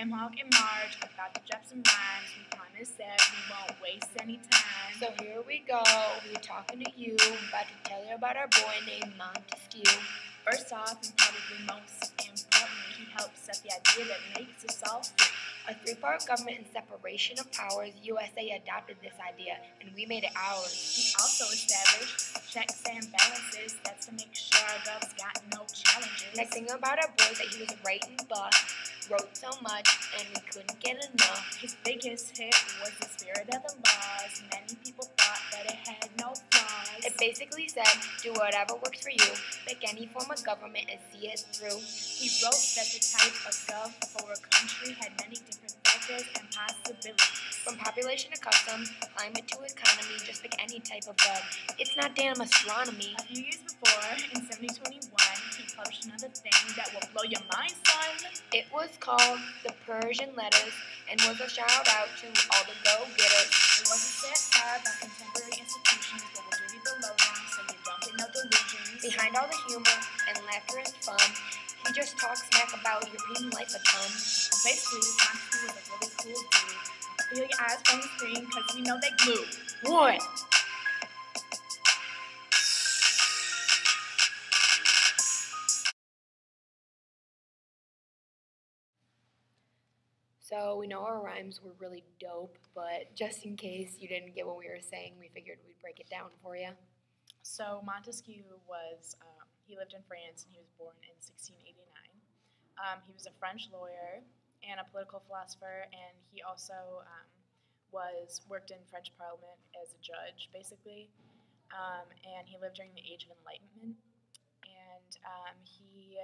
I'm Hawk and Marge, about to drop some rhymes. We promise that we won't waste any time. So here we go, we're talking to you, about to tell you about our boy named Montesquieu. First off, and probably most importantly, he helped set the idea that makes us all free. A three-part government and separation of powers, USA adopted this idea, and we made it ours. He also established checks and balances, that's to make sure our gov's got no challenges. Next thing about our boy is that he was writing buff, wrote so much, and we couldn't get enough. His biggest hit was the spirit of the laws. Many people thought that it had no flaws. It basically said, do whatever works for you, pick any form of government and see it through. He wrote that the type of gov for a country had many different factors and possibilities. From population to customs, climate to economy, just pick any type of gov. It's not damn astronomy. A few years before, in 1721, he published another thing that will blow your mind, son. It was called the Persian Letters and was a shout out to all the go-getters. It was a satire about contemporary institutions, but we'll give you the lowdown so you don't get no delusions. Behind all the humor and laughter and fun, he just talks smack about European life a ton. Basically, Montesquieu was a really cool dude. Feel your eyes from the screen, cause we know they glue. What? So we know our rhymes were really dope, but just in case you didn't get what we were saying, we figured we'd break it down for you. So Montesquieu was, he lived in France and he was born in 1689. He was a French lawyer and a political philosopher, and he also worked in French Parliament as a judge, basically. And he lived during the Age of Enlightenment. And he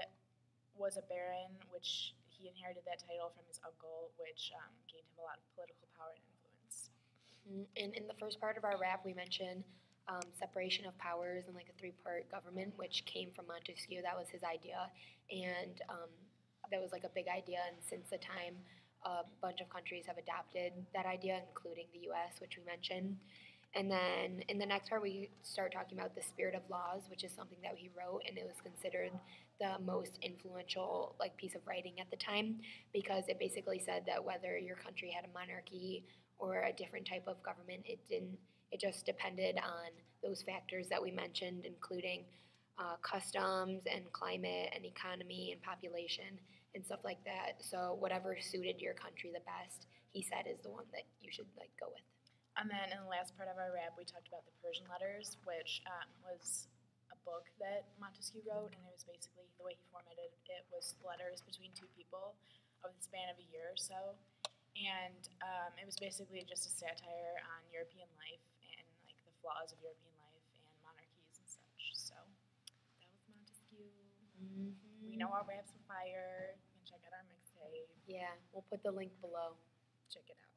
was a baron, which he inherited that title from his uncle, which gained him a lot of political power and influence. And in the first part of our rap, we mentioned separation of powers and like a three-part government, which came from Montesquieu. That was his idea, and that was like a big idea. And since the time, a bunch of countries have adopted that idea, including the U.S., which we mentioned. And then in the next part, we start talking about the spirit of laws, which is something that he wrote, and it was considered the most influential like piece of writing at the time, because it basically said that whether your country had a monarchy or a different type of government, it just depended on those factors that we mentioned, including customs and climate and economy and population and stuff like that. So whatever suited your country the best, he said, is the one that you should like go with. And then in the last part of our rap, we talked about the Persian Letters, which was a book that Montesquieu wrote, and it was basically, the way he formatted it was letters between two people over the span of a year or so. And it was basically just a satire on European life and like the flaws of European life and monarchies and such. So that was Montesquieu. Mm-hmm. We know our raps are fire. You can check out our mixtape. Yeah, we'll put the link below. Check it out.